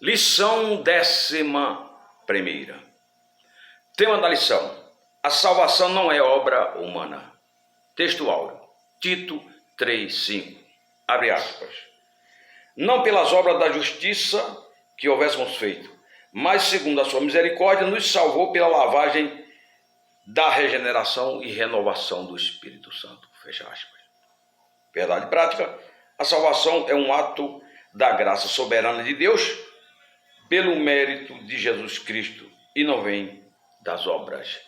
Lição 11ª. Tema da lição: a salvação não é obra humana. Texto áureo, Tito 3:5. Abre aspas. Não pelas obras da justiça que houvéssemos feito, mas segundo a sua misericórdia nos salvou pela lavagem da regeneração e renovação do Espírito Santo. Fecha aspas. Verdade prática: a salvação é um ato da graça soberana de Deus pelo mérito de Jesus Cristo e não vem das obras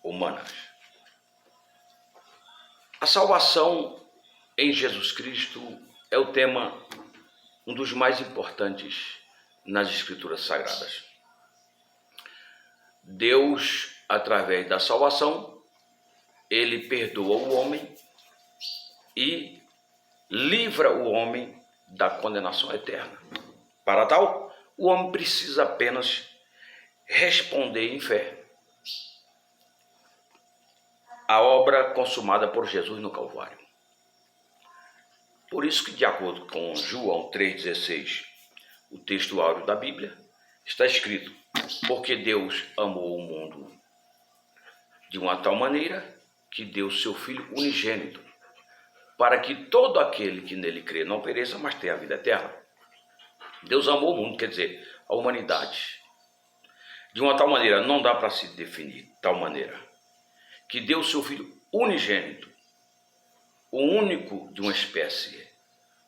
humanas. A salvação em Jesus Cristo é o tema, um dos mais importantes nas Escrituras Sagradas. Deus, através da salvação, ele perdoa o homem e livra o homem da condenação eterna. Para tal, o homem precisa apenas responder em fé à obra consumada por Jesus no Calvário. Por isso que, de acordo com João 3,16, o texto áureo da Bíblia, está escrito: porque Deus amou o mundo de uma tal maneira que deu seu Filho unigênito, para que todo aquele que nele crê não pereça, mas tenha a vida eterna. Deus amou o mundo, quer dizer, a humanidade, de uma tal maneira, não dá para se definir, tal maneira, que deu o seu Filho unigênito, o único de uma espécie,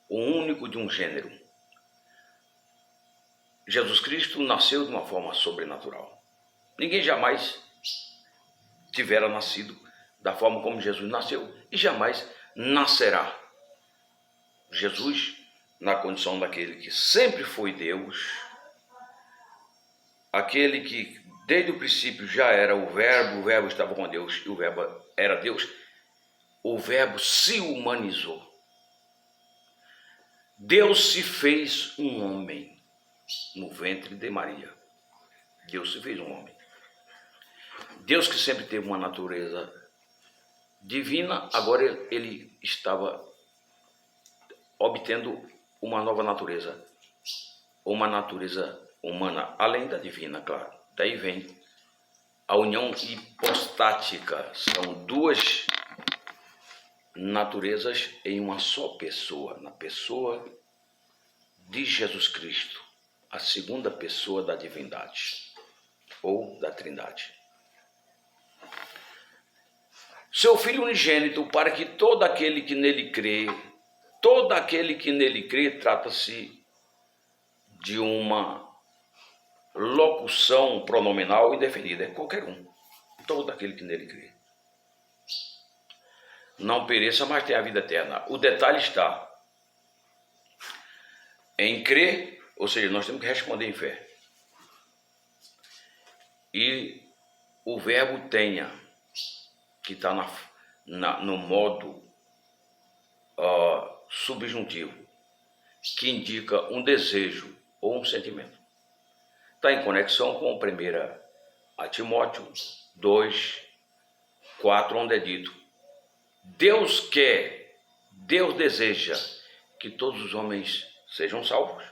o único de um gênero. Jesus Cristo nasceu de uma forma sobrenatural. Ninguém jamais tivera nascido da forma como Jesus nasceu e jamais nascerá. Jesus, na condição daquele que sempre foi Deus, aquele que desde o princípio já era o Verbo estava com Deus e o Verbo era Deus, o Verbo se humanizou. Deus se fez um homem no ventre de Maria. Deus se fez um homem. Deus, que sempre teve uma natureza divina, agora ele estava obtendo uma nova natureza, uma natureza humana, além da divina, claro. Daí vem a união hipostática, são duas naturezas em uma só pessoa, na pessoa de Jesus Cristo, a segunda pessoa da divindade, ou da Trindade. Seu Filho unigênito, para que todo aquele que nele crê, trata-se de uma locução pronominal indefinida, é qualquer um, todo aquele que nele crê. Não pereça, mas tenha a vida eterna. O detalhe está em crer, ou seja, nós temos que responder em fé. E o verbo tenha, que está no modo subjuntivo, que indica um desejo ou um sentimento. Está em conexão com 1 Timóteo 2:4, onde é dito: Deus deseja que todos os homens sejam salvos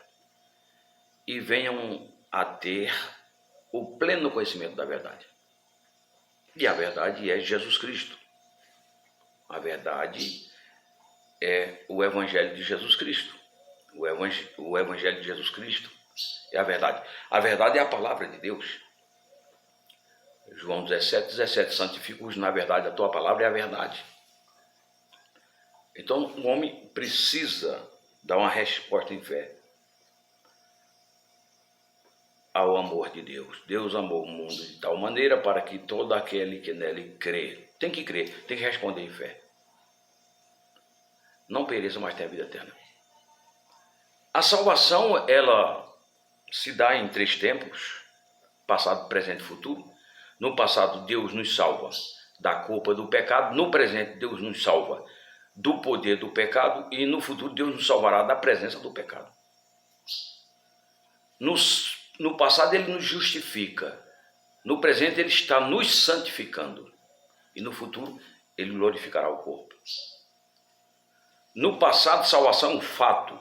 e venham a ter o pleno conhecimento da verdade. E a verdade é Jesus Cristo. A verdade é o Evangelho de Jesus Cristo. O Evangelho de Jesus Cristo é a verdade. A verdade é a palavra de Deus. João 17:17, santifica-os na verdade, a tua palavra é a verdade. Então o homem precisa dar uma resposta em fé ao amor de Deus. Deus amou o mundo de tal maneira para que todo aquele que nele crê, tem que crer, tem que responder em fé, não pereça, mas tenha a vida eterna. A salvação, ela se dá em 3 tempos: passado, presente e futuro. No passado, Deus nos salva da culpa do pecado. No presente, Deus nos salva do poder do pecado. E no futuro, Deus nos salvará da presença do pecado. No passado, ele nos justifica. No presente, ele está nos santificando. E no futuro, ele glorificará o corpo. No passado, salvação é um fato.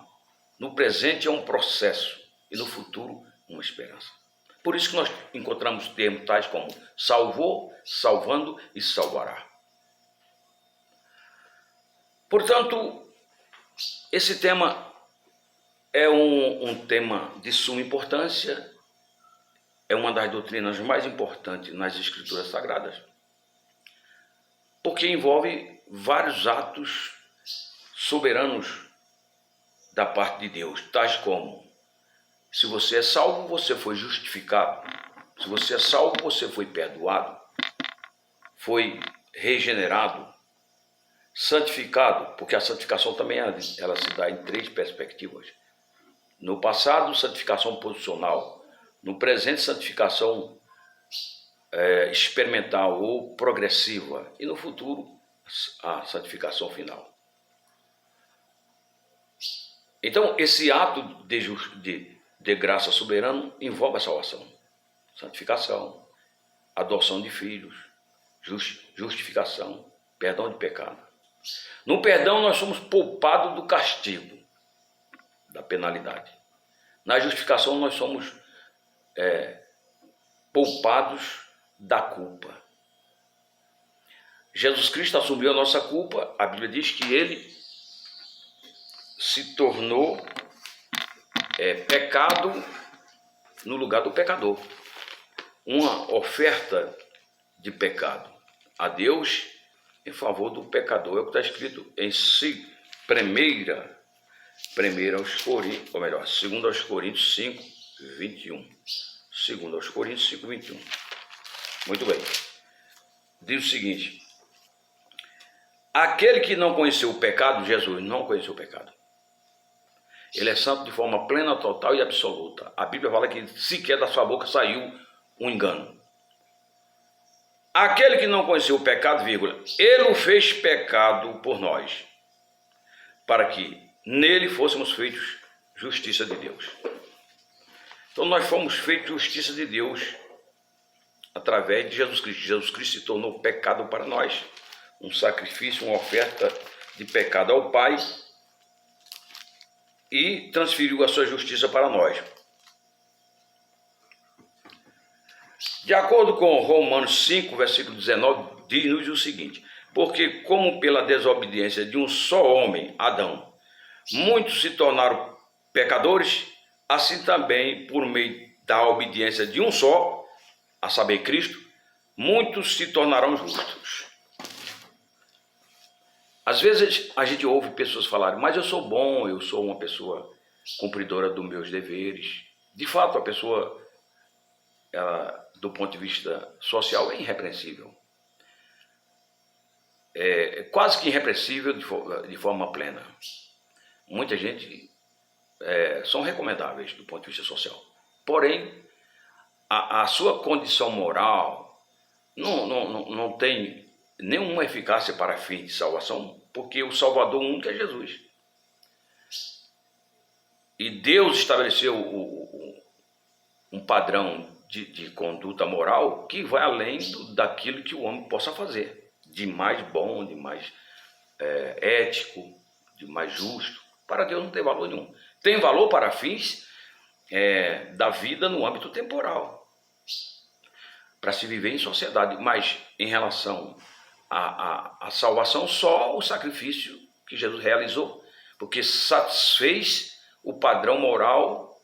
No presente, é um processo. e no futuro uma esperança. Por isso que nós encontramos termos tais como salvou, salvando e salvará. Portanto, esse tema é um tema de suma importância, é uma das doutrinas mais importantes nas Escrituras Sagradas, porque envolve vários atos soberanos da parte de Deus, tais como: se você é salvo, você foi justificado. Se você é salvo, você foi perdoado, foi regenerado, santificado, porque a santificação também ela se dá em três perspectivas. No passado, santificação posicional. No presente, santificação experimental ou progressiva. E no futuro, a santificação final. Então, esse ato de graça soberano envolve a salvação, santificação, adoção de filhos, justificação, perdão de pecado. No perdão, nós somos poupados do castigo, da penalidade. Na justificação, nós somos poupados da culpa. Jesus Cristo assumiu a nossa culpa. A Bíblia diz que ele se tornou pecado no lugar do pecador. Uma oferta de pecado a Deus em favor do pecador. É o que está escrito em 2 Coríntios 5, 21. 2 Coríntios 5, 21. Muito bem. Diz o seguinte: aquele que não conheceu o pecado, Jesus não conheceu o pecado. Ele é santo de forma plena, total e absoluta. A Bíblia fala que sequer da sua boca saiu um engano. Aquele que não conheceu o pecado, vírgula, ele o fez pecado por nós, para que nele fôssemos feitos justiça de Deus. Então nós fomos feitos justiça de Deus através de Jesus Cristo. Jesus Cristo se tornou pecado para nós, um sacrifício, uma oferta de pecado ao Pai, e transferiu a sua justiça para nós. De acordo com Romanos 5, versículo 19, diz-nos o seguinte: porque como pela desobediência de um só homem, Adão, muitos se tornaram pecadores, assim também por meio da obediência de um só, a saber, Cristo, muitos se tornarão justos. Às vezes a gente ouve pessoas falarem: mas eu sou bom, eu sou uma pessoa cumpridora dos meus deveres. De fato, a pessoa, ela, do ponto de vista social, é irrepreensível. É quase que irrepreensível de forma plena. Muita gente são recomendáveis do ponto de vista social. Porém, a sua condição moral não tem nenhuma eficácia para fim de salvação, porque o Salvador único é Jesus. E Deus estabeleceu um padrão de conduta moral que vai além daquilo que o homem possa fazer, de mais bom, de mais ético, de mais justo. Para Deus não tem valor nenhum. Tem valor para fins da vida no âmbito temporal, para se viver em sociedade, mas em relação à salvação, só o sacrifício que Jesus realizou, porque satisfez o padrão moral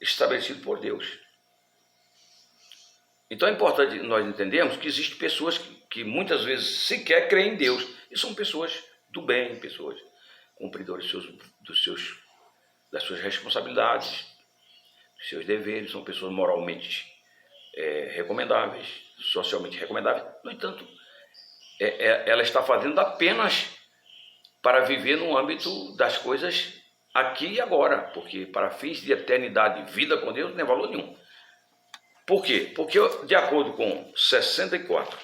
estabelecido por Deus. Então é importante nós entendermos que existem pessoas que muitas vezes sequer creem em Deus, e são pessoas do bem, pessoas cumpridores das suas responsabilidades, dos seus deveres, são pessoas moralmente recomendáveis, socialmente recomendáveis. No entanto, ela está fazendo apenas para viver no âmbito das coisas aqui e agora, porque para fins de eternidade, vida com Deus, não tem valor nenhum. Por quê? Porque, de acordo com 64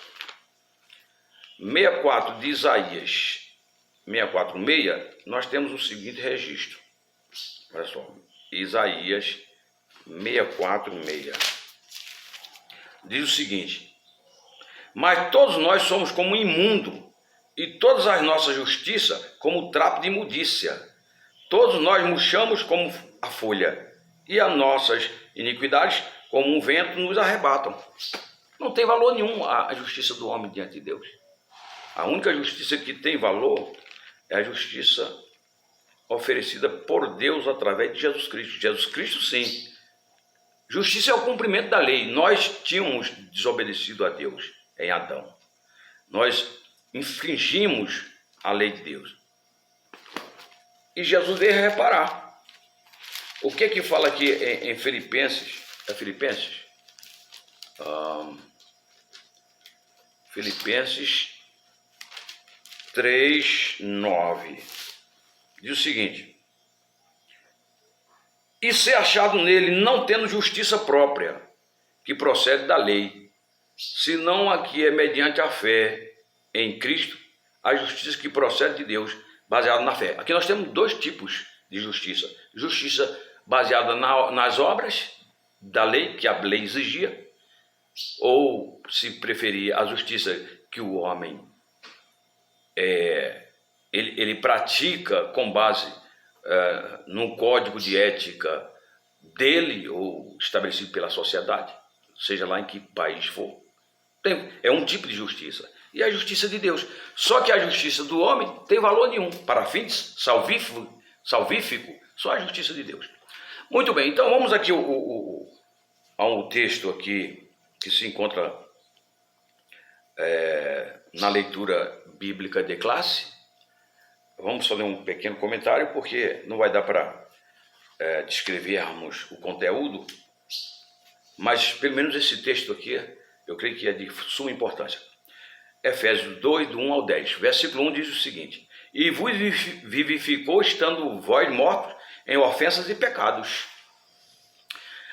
de Isaías 64:6, nós temos o seguinte registro. Olha só, Isaías 64:6 diz o seguinte: mas todos nós somos como imundo, e todas as nossas justiças como trapo de imundícia. Todos nós murchamos como a folha, e as nossas iniquidades, como um vento, nos arrebatam. Não tem valor nenhum a justiça do homem diante de Deus. A única justiça que tem valor é a justiça oferecida por Deus através de Jesus Cristo. Jesus Cristo, sim. Justiça é o cumprimento da lei. Nós tínhamos desobedecido a Deus em Adão. Nós infringimos a lei de Deus. E Jesus veio reparar. O que que fala aqui em Filipenses? É Filipenses? Filipenses 3:9. Diz o seguinte: e ser achado nele, não tendo justiça própria, que procede da lei, senão a que é mediante a fé em Cristo, a justiça que procede de Deus, baseada na fé. Aqui nós temos dois tipos de justiça. Justiça baseada nas obras da lei, que a lei exigia, ou, se preferir, a justiça que o homem ele pratica com base num código de ética dele ou estabelecido pela sociedade, seja lá em que país for. É um tipo de justiça. E a justiça de Deus. Só que a justiça do homem tem valor nenhum. Para fins salvífico, só a justiça de Deus. Muito bem, então vamos aqui a um texto aqui que se encontra na leitura bíblica de classe. Vamos fazer um pequeno comentário, porque não vai dar para descrevermos o conteúdo, mas pelo menos esse texto aqui, eu creio que é de suma importância. Efésios 2, do 1 ao 10, versículo 1 diz o seguinte: e vos vivificou, estando vós mortos em ofensas e pecados.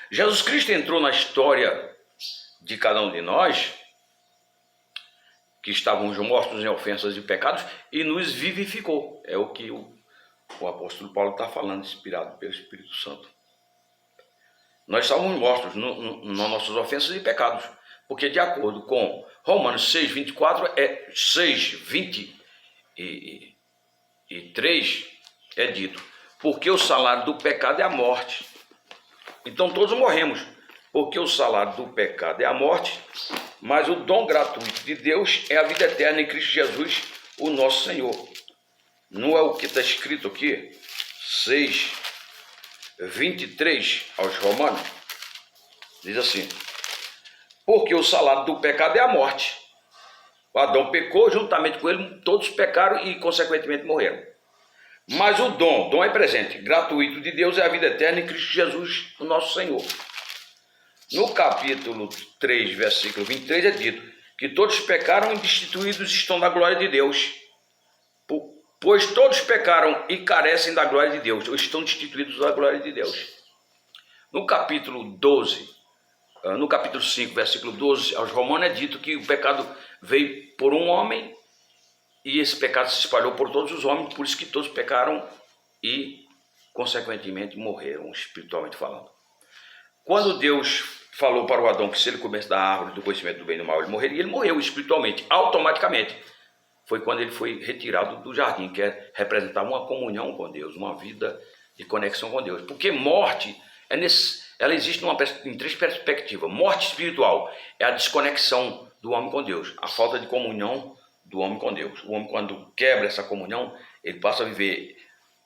Jesus Cristo entrou na história de cada um de nós, que estávamos mortos em ofensas e pecados, e nos vivificou. É o que o apóstolo Paulo está falando, inspirado pelo Espírito Santo. Nós estávamos mortos nas nossas ofensas e pecados, porque de acordo com Romanos 6:24, 6:23 é dito: porque o salário do pecado é a morte. Então todos morremos, porque o salário do pecado é a morte, mas o dom gratuito de Deus é a vida eterna em Cristo Jesus, o nosso Senhor. Não é o que está escrito aqui? 6:23 aos Romanos, diz assim: porque o salário do pecado é a morte. O Adão pecou, juntamente com ele todos pecaram e consequentemente morreram. Mas o dom é presente, gratuito de Deus, é a vida eterna em Cristo Jesus, o nosso Senhor. No capítulo 3, versículo 23 é dito que todos pecaram e destituídos estão da glória de Deus. Pois todos pecaram e carecem da glória de Deus, ou estão destituídos da glória de Deus. No capítulo 5, versículo 12, aos Romanos é dito que o pecado veio por um homem e esse pecado se espalhou por todos os homens, por isso que todos pecaram e, consequentemente, morreram, espiritualmente falando. Quando Deus falou para o Adão que se ele comesse da árvore do conhecimento do bem e do mal, ele morreria, ele morreu espiritualmente, automaticamente. Foi quando ele foi retirado do jardim, que representava uma comunhão com Deus, uma vida de conexão com Deus. Porque morte, ela existe em três perspectivas. Morte espiritual é a desconexão do homem com Deus, a falta de comunhão do homem com Deus. O homem, quando quebra essa comunhão, ele passa a viver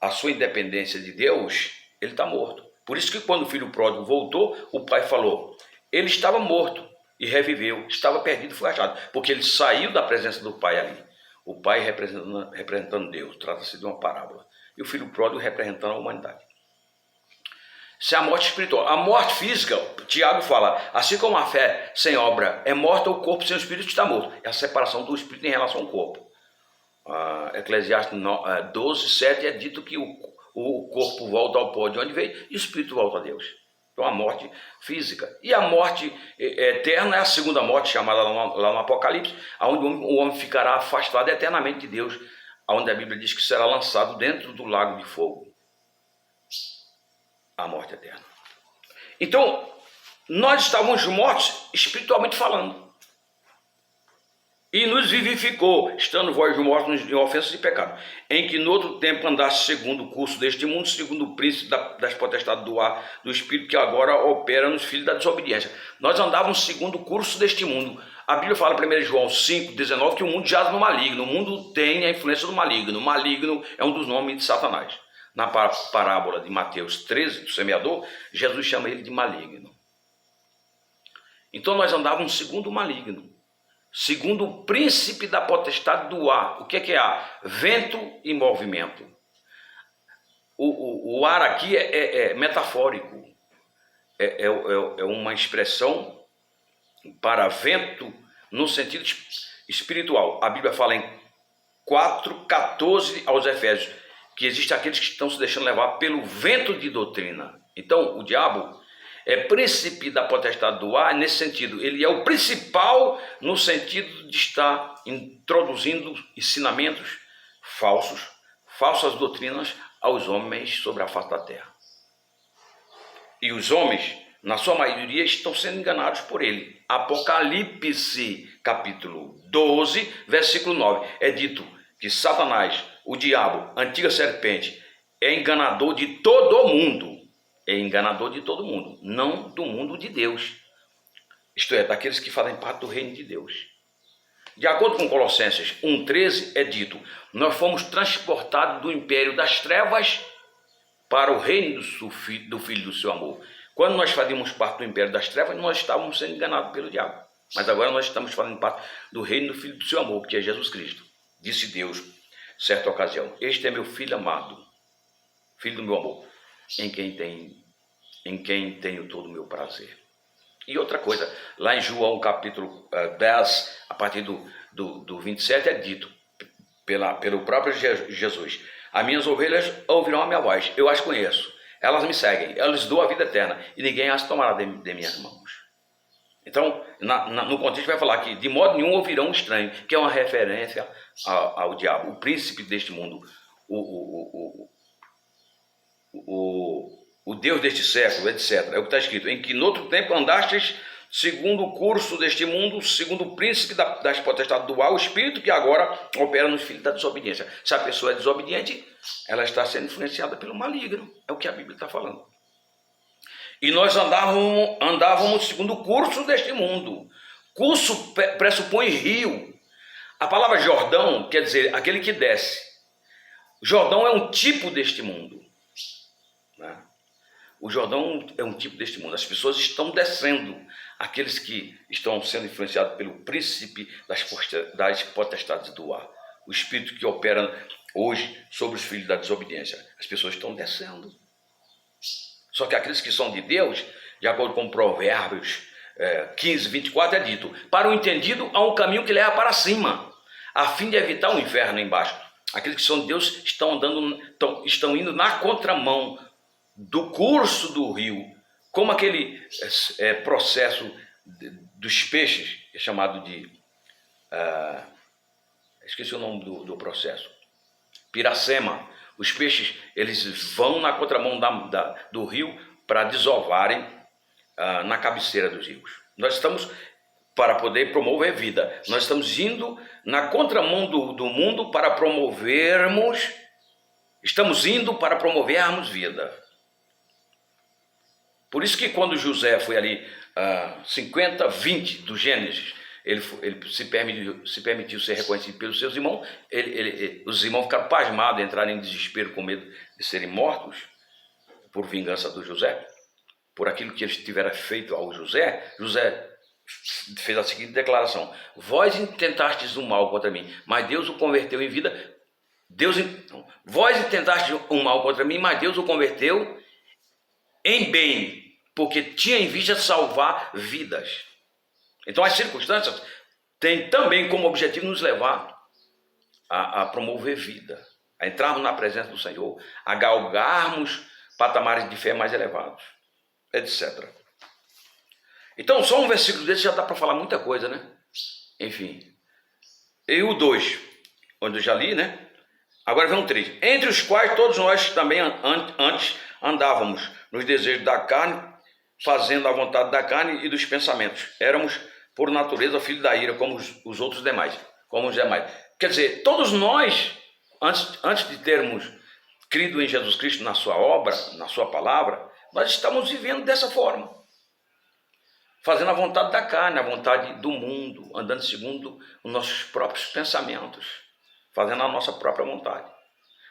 a sua independência de Deus, ele está morto. Por isso que quando o filho pródigo voltou, o pai falou: ele estava morto e reviveu, estava perdido e foi achado, porque ele saiu da presença do pai ali. O pai representando Deus, trata-se de uma parábola. E o filho pródigo representando a humanidade. Isso é a morte espiritual. A morte física, Tiago fala, assim como a fé sem obra é morta, o corpo sem o espírito está morto. É a separação do espírito em relação ao corpo. Eclesiastes 12:7 é dito que o corpo volta ao pó de onde veio e o espírito volta a Deus. Então a morte física. E a morte eterna é a segunda morte, chamada lá no Apocalipse, onde o homem ficará afastado eternamente de Deus, onde a Bíblia diz que será lançado dentro do lago de fogo. A morte eterna. Então, nós estávamos mortos espiritualmente falando. e nos vivificou, estando vós mortos em ofensas e pecado, em que no outro tempo andaste segundo o curso deste mundo, segundo o príncipe das potestades do ar, do espírito que agora opera nos filhos da desobediência. Nós andávamos segundo o curso deste mundo. A Bíblia fala em 1 João 5,19 que o mundo jaz no maligno. O mundo tem a influência do maligno. O maligno é um dos nomes de Satanás. Na parábola de Mateus 13, do semeador, Jesus chama ele de maligno. Então nós andávamos segundo o maligno, segundo o príncipe da potestade do ar. O que é ar? Vento e movimento. O ar aqui é metafórico, é uma expressão para vento no sentido espiritual. A Bíblia fala em 4,14 aos Efésios, que existem aqueles que estão se deixando levar pelo vento de doutrina. Então, o diabo é príncipe da potestade do ar nesse sentido. Ele é o principal no sentido de estar introduzindo ensinamentos falsos, falsas doutrinas aos homens sobre a face da terra. E os homens, na sua maioria, estão sendo enganados por ele. Apocalipse, capítulo 12, versículo 9, é dito que Satanás, o diabo, antiga serpente, é enganador de todo mundo. É enganador de todo mundo, não do mundo de Deus. Isto é, daqueles que fazem parte do reino de Deus. De acordo com Colossenses 1,13, é dito: nós fomos transportados do império das trevas para o reino do Filho do seu amor. Quando nós fazíamos parte do império das trevas, nós estávamos sendo enganados pelo diabo. Mas agora nós estamos fazendo parte do reino do Filho do seu amor, que é Jesus Cristo. Disse Deus, certa ocasião: este é meu filho amado, filho do meu amor, em quem tenho todo o meu prazer. E outra coisa, lá em João capítulo 10, a partir do 27, é dito pelo próprio Jesus: as minhas ovelhas ouvirão a minha voz, eu as conheço, elas me seguem, eu lhes dou a vida eterna, e ninguém as tomará de minhas mãos. Então, no contexto vai falar que de modo nenhum ouvirão um estranho, que é uma referência ao diabo, o príncipe deste mundo, o Deus deste século, etc. É o que está escrito: em que no outro tempo andastes segundo o curso deste mundo, segundo o príncipe das potestades do ar, o espírito que agora opera nos filhos da desobediência. Se a pessoa é desobediente, ela está sendo influenciada pelo maligno. É o que a Bíblia está falando. E nós andávamos segundo o curso deste mundo. Curso pressupõe rio. A palavra Jordão quer dizer aquele que desce. Jordão é um tipo deste mundo. Né? O Jordão é um tipo deste mundo. As pessoas estão descendo. Aqueles que estão sendo influenciados pelo príncipe das potestades do ar. O espírito que opera hoje sobre os filhos da desobediência. As pessoas estão descendo. Só que aqueles que são de Deus, de acordo com Provérbios 15, 24, é dito: para o entendido há um caminho que leva para cima, a fim de evitar o inferno embaixo. Aqueles que são de Deus estão indo na contramão do curso do rio, como aquele processo dos peixes, é chamado de... esqueci o nome do processo. Piracema. Os peixes, eles vão na contramão do rio para desovarem na cabeceira dos rios. Nós estamos, para poder promover vida, nós estamos indo na contramão do mundo para promovermos, estamos indo para promovermos vida. Por isso que quando José foi ali 50-20 do Gênesis, ele se permitiu ser reconhecido pelos seus irmãos, os irmãos ficaram pasmados, entraram em desespero com medo de serem mortos por vingança do José, por aquilo que eles tiveram feito ao José. José fez a seguinte declaração: vós intentastes o mal contra mim, mas Deus o converteu em vida. Vós intentastes o mal contra mim, mas Deus o converteu em bem, porque tinha em vista salvar vidas. Então as circunstâncias têm também como objetivo nos levar a promover vida, a entrarmos na presença do Senhor, a galgarmos patamares de fé mais elevados, etc. Então só um versículo desse já dá para falar muita coisa, né? Enfim. E o 2, onde eu já li, né? Agora vem o 3. Entre os quais todos nós também antes andávamos nos desejos da carne, fazendo a vontade da carne e dos pensamentos. Éramos por natureza, filho da ira, como os outros demais. Como os demais. Quer dizer, todos nós, antes de termos crido em Jesus Cristo, na sua obra, na sua palavra, nós estamos vivendo dessa forma. Fazendo a vontade da carne, a vontade do mundo, andando segundo os nossos próprios pensamentos, fazendo a nossa própria vontade.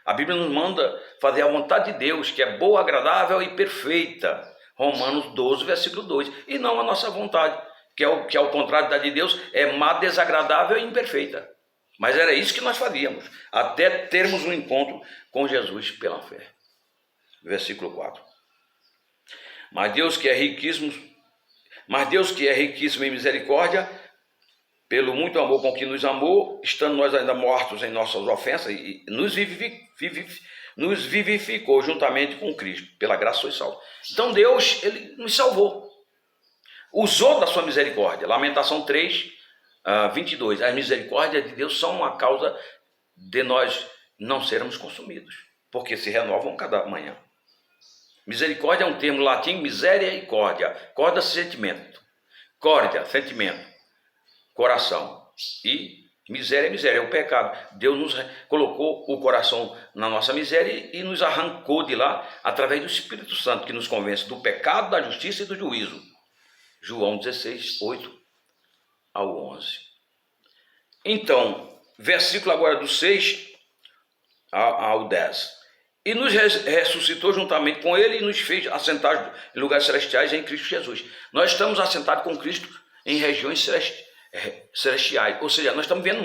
A Bíblia nos manda fazer a vontade de Deus, que é boa, agradável e perfeita. Romanos 12, versículo 2. E não a nossa vontade, que é o contrário da de Deus, é má, desagradável e imperfeita. Mas era isso que nós fazíamos, até termos um encontro com Jesus pela fé. Versículo 4. Mas Deus que é riquíssimo em misericórdia, pelo muito amor com que nos amou, estando nós ainda mortos em nossas ofensas, e nos vivificou juntamente com Cristo. Pela graça sois salvos. Então Deus, ele nos salvou. Usou da sua misericórdia. Lamentação 3, 22. As misericórdias de Deus são a causa de nós não sermos consumidos, porque se renovam cada manhã. Misericórdia é um termo latim, miséria e córdia. Corda, sentimento. Córdia, sentimento. Coração. E miséria, é o pecado. Deus nos colocou o coração na nossa miséria e nos arrancou de lá através do Espírito Santo, que nos convence do pecado, da justiça e do juízo. João 16, 8 ao 11. Então, versículo agora do 6 ao 10. E nos ressuscitou juntamente com ele e nos fez assentados em lugares celestiais em Cristo Jesus. Nós estamos assentados com Cristo em regiões celestiais. Ou seja, nós estamos vendo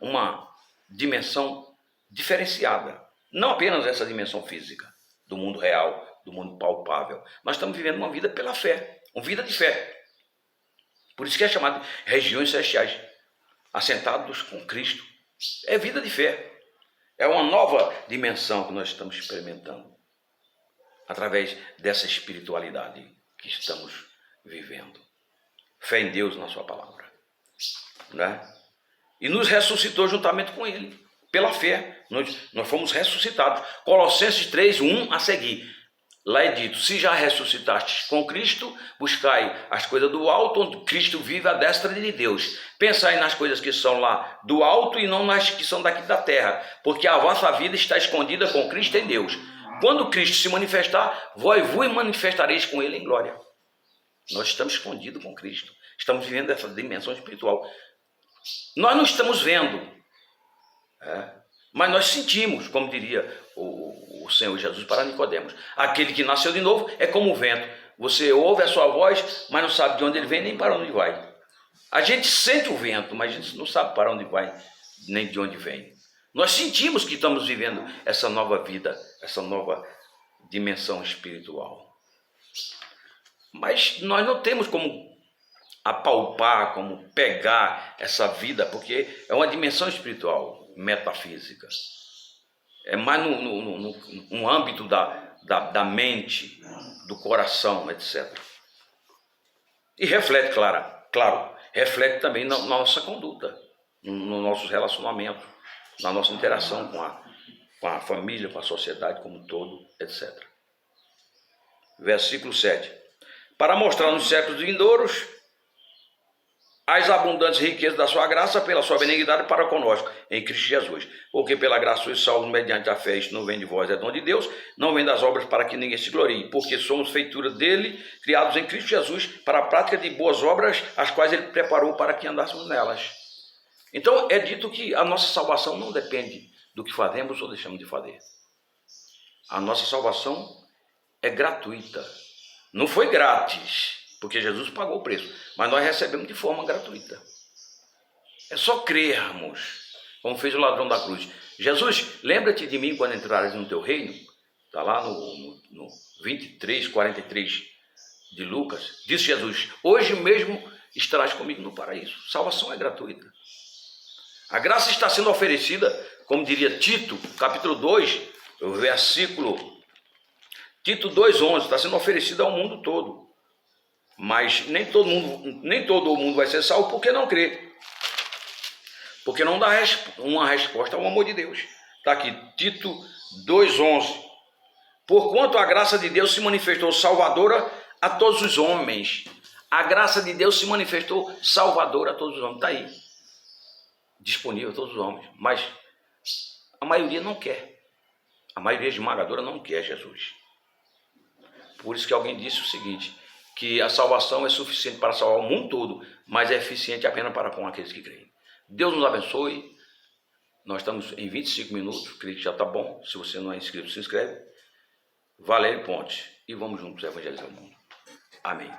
uma dimensão diferenciada. Não apenas essa dimensão física, do mundo real, do mundo palpável. Nós estamos vivendo uma vida pela fé, uma vida de fé. Por isso que é chamado de regiões celestiais. Assentados com Cristo. É vida de fé. É uma nova dimensão que nós estamos experimentando através dessa espiritualidade que estamos vivendo. Fé em Deus na sua palavra. Né? E nos ressuscitou juntamente com ele. Pela fé, nós fomos ressuscitados. Colossenses 3, 1 a seguir. Lá é dito, se já ressuscitastes com Cristo, buscai as coisas do alto, onde Cristo vive à destra de Deus. Pensai nas coisas que são lá do alto e não nas que são daqui da terra, porque a vossa vida está escondida com Cristo em Deus. Quando Cristo se manifestar, vós vos manifestareis com ele em glória. Nós estamos escondidos com Cristo. Estamos vivendo essa dimensão espiritual. Nós não estamos vendo, mas nós sentimos, como diria o Senhor Jesus para Nicodemos. Aquele que nasceu de novo é como o vento. Você ouve a sua voz, mas não sabe de onde ele vem nem para onde vai. A gente sente o vento, mas a gente não sabe para onde vai, nem de onde vem. Nós sentimos que estamos vivendo essa nova vida, essa nova dimensão espiritual. Mas nós não temos como apalpar, como pegar essa vida, porque é uma dimensão espiritual, metafísica. É mais no âmbito da mente, do coração, etc. E reflete, claro, reflete também na nossa conduta, no nosso relacionamento, na nossa interação com a família, com a sociedade como um todo, etc. Versículo 7. Para mostrar nos séculos vindouros as abundantes riquezas da sua graça, pela sua benignidade para conosco, em Cristo Jesus. Porque pela graça sois salvos mediante a fé, isto não vem de vós, é dom de Deus, não vem das obras para que ninguém se glorie, porque somos feitura dele, criados em Cristo Jesus, para a prática de boas obras, as quais ele preparou para que andássemos nelas. Então é dito que a nossa salvação não depende do que fazemos ou deixamos de fazer. A nossa salvação é gratuita. Não foi grátis, porque Jesus pagou o preço, mas nós recebemos de forma gratuita. É só crermos, como fez o ladrão da cruz. Jesus, lembra-te de mim quando entrares no teu reino. Está lá no 23, 43 de Lucas. Disse Jesus, hoje mesmo estarás comigo no paraíso. Salvação é gratuita. A graça está sendo oferecida, como diria Tito, capítulo 2, versículo Tito 2,11, está sendo oferecida ao mundo todo. Mas nem todo mundo vai ser salvo porque não crê. Porque não dá uma resposta ao amor de Deus. Está aqui, Tito 2,11. Porquanto a graça de Deus se manifestou salvadora a todos os homens. A graça de Deus se manifestou salvadora a todos os homens. Está aí, disponível a todos os homens. Mas a maioria não quer. A maioria esmagadora não quer Jesus. Por isso que alguém disse o seguinte, que a salvação é suficiente para salvar o mundo todo, mas é eficiente apenas para com aqueles que creem. Deus nos abençoe. Nós estamos em 25 minutos, creio que já está bom. Se você não é inscrito, se inscreve. Valério Ponte. E vamos juntos evangelizar o mundo. Amém.